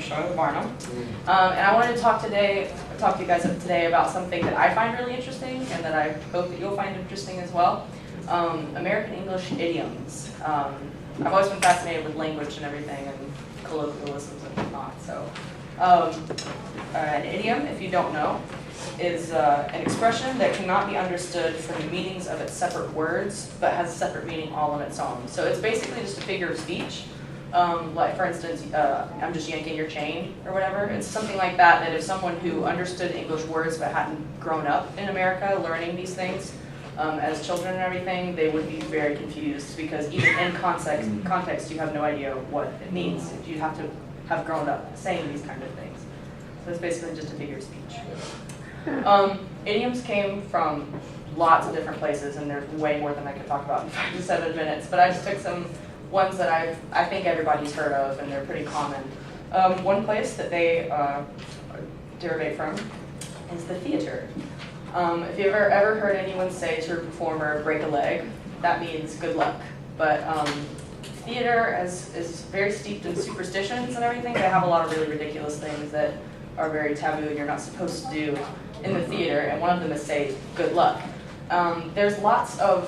showing with Varnum. And I wanted to talk to you guys today about something that I find really interesting and that I hope that you'll find interesting as well. American English idioms. I've always been fascinated with language and everything and colloquialisms and whatnot. So, an idiom, if you don't know, is an expression that cannot be understood from the meanings of its separate words, but has a separate meaning all on its own. So it's basically just a figure of speech. Like for instance, I'm just yanking your chain or whatever. It's something like that, that if someone who understood English words but hadn't grown up in America learning these things as children and everything, they would be very confused because even in context you have no idea what it means. You have to have grown up saying these kind of things. So it's basically just a figure of speech. Idioms came from lots of different places, and there's way more than I could talk about in 5 to 7 minutes, but I just took some ones that I think everybody's heard of, and they're pretty common. One place that they derive from is the theater. If you've ever heard anyone say to a performer, break a leg, that means good luck. But theater is very steeped in superstitions and everything. They have a lot of really ridiculous things that are very taboo and you're not supposed to do in the theater, and one of them is say good luck. There's lots of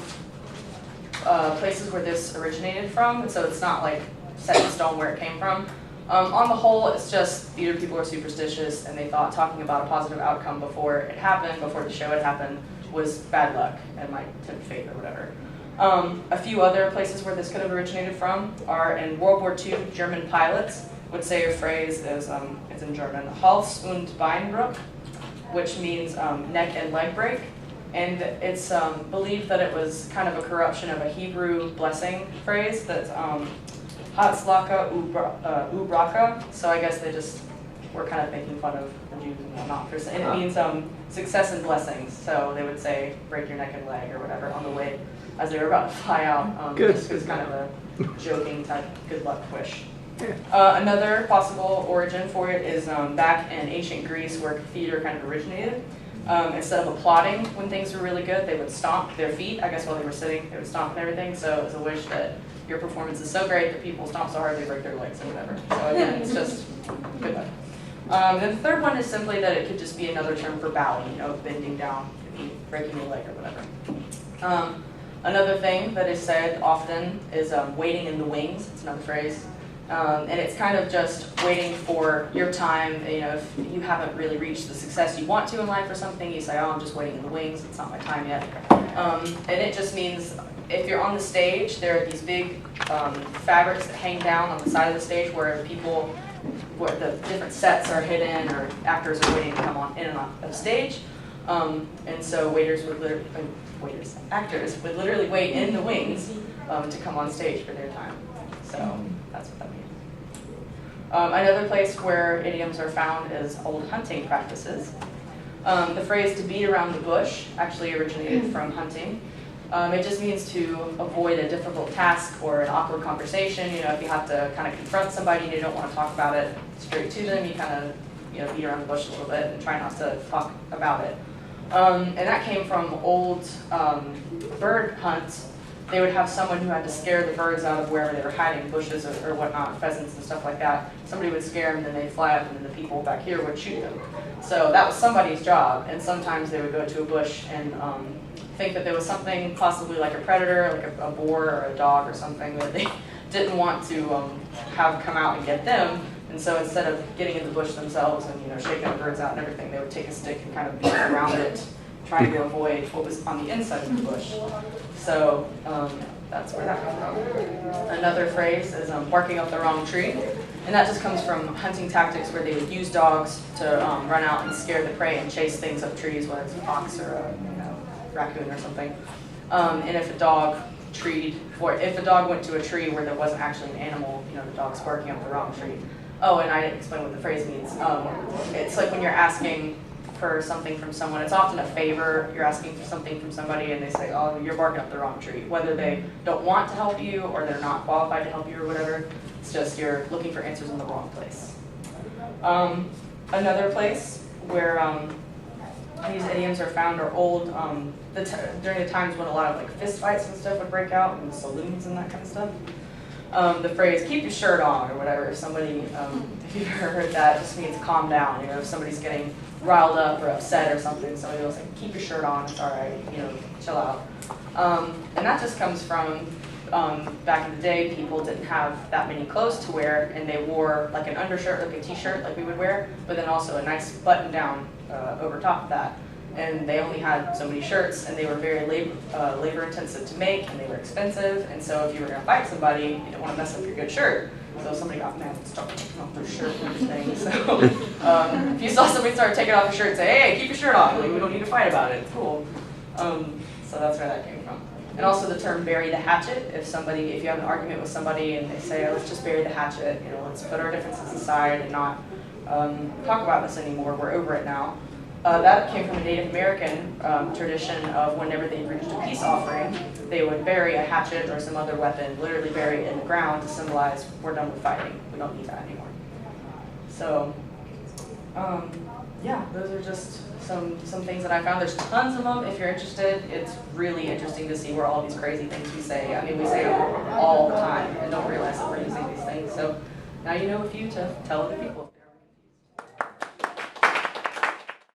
places where this originated from, so it's not like set in stone where it came from. On the whole, it's just theater people are superstitious and they thought talking about a positive outcome before it happened, before the show had happened, was bad luck and might tempt fate or whatever. A few other places where this could have originated from are in World War II. German pilots would say a phrase, it's in German, Hals- und Beinbruch, which means neck and leg break. And it's believed that it was kind of a corruption of a Hebrew blessing phrase that's Hatzlaka Ubraka. So I guess they just were kind of making fun of the Jews and whatnot. And it means success and blessings. So they would say break your neck and leg or whatever on the way as they were about to fly out. This was kind of a joking type good luck wish. Another possible origin for it is back in ancient Greece where theater kind of originated. Instead of applauding when things were really good, they would stomp their feet. I guess while they were sitting, they would stomp and everything. So it was a wish that your performance is so great that people stomp so hard they break their legs or whatever. So again, it's just good luck. Then the third one is simply that it could just be another term for bowing, bending down, could be breaking your leg or whatever. Another thing that is said often is waiting in the wings. It's another phrase. And it's kind of just waiting for your time. If you haven't really reached the success you want to in life or something, you say, oh, I'm just waiting in the wings, it's not my time yet. And it just means if you're on the stage, there are these big fabrics that hang down on the side of the stage where the different sets are hidden or actors are waiting to come on in and off of stage. And so actors would literally wait in the wings to come on stage for their time. So that's what that means. Another place where idioms are found is old hunting practices. The phrase to beat around the bush actually originated from hunting. It just means to avoid a difficult task or an awkward conversation. If you have to kind of confront somebody and you don't want to talk about it straight to them, you kind of beat around the bush a little bit and try not to talk about it. And that came from old bird hunts. They would have someone who had to scare the birds out of wherever they were hiding, bushes or whatnot, pheasants and stuff like that. Somebody would scare them, then they'd fly up, and then the people back here would shoot them. So that was somebody's job, and sometimes they would go to a bush and think that there was something possibly like a predator, like a boar or a dog or something that they didn't want to have come out and get them. And so instead of getting in the bush themselves and shaking the birds out and everything, they would take a stick and kind of beat around it, trying to avoid what was on the inside of the bush. So that's where that comes from. Another phrase is barking up the wrong tree. And that just comes from hunting tactics where they would use dogs to run out and scare the prey and chase things up trees, whether it's a fox or a raccoon or something. And if a dog went to a tree where there wasn't actually an animal, the dog's barking up the wrong tree. Oh, and I didn't explain what the phrase means. It's like when you're asking for something from someone, it's often a favor. You're asking for something from somebody and they say, oh, you're barking up the wrong tree. Whether they don't want to help you or they're not qualified to help you or whatever, it's just you're looking for answers in the wrong place. Another place where these idioms are found are old, during the times when a lot of fist fights and stuff would break out in saloons and that kind of stuff. The phrase "keep your shirt on" or whatever. If somebody, if you've ever heard that, it just means calm down. You know, if somebody's getting riled up or upset or something, somebody will say, "Keep your shirt on. It's all right. You know, chill out." And that just comes from back in the day, people didn't have that many clothes to wear, and they wore like an undershirt, like a t-shirt, like we would wear, but then also a nice button down over top of that. And they only had so many shirts, and they were very labor intensive to make, and they were expensive. And so if you were going to fight somebody, you didn't want to mess up your good shirt. So if somebody got mad and started taking off their shirt and everything. So if you saw somebody start taking off their shirt and say, "Hey, keep your shirt on," like, we don't need to fight about it. It's cool. So that's where that came from. And also the term "bury the hatchet." If you have an argument with somebody and they say, "Oh, let's just bury the hatchet. You know, let's put our differences aside and not talk about this anymore. We're over it now." That came from a Native American tradition of whenever they reached a peace offering, they would bury a hatchet or some other weapon, literally bury it in the ground to symbolize we're done with fighting. We don't need that anymore. So, yeah, those are just some things that I found. There's tons of them. If you're interested, it's really interesting to see where all these crazy things we say. I mean, we say them all the time and don't realize that we're using these things. So now you know a few to tell other people.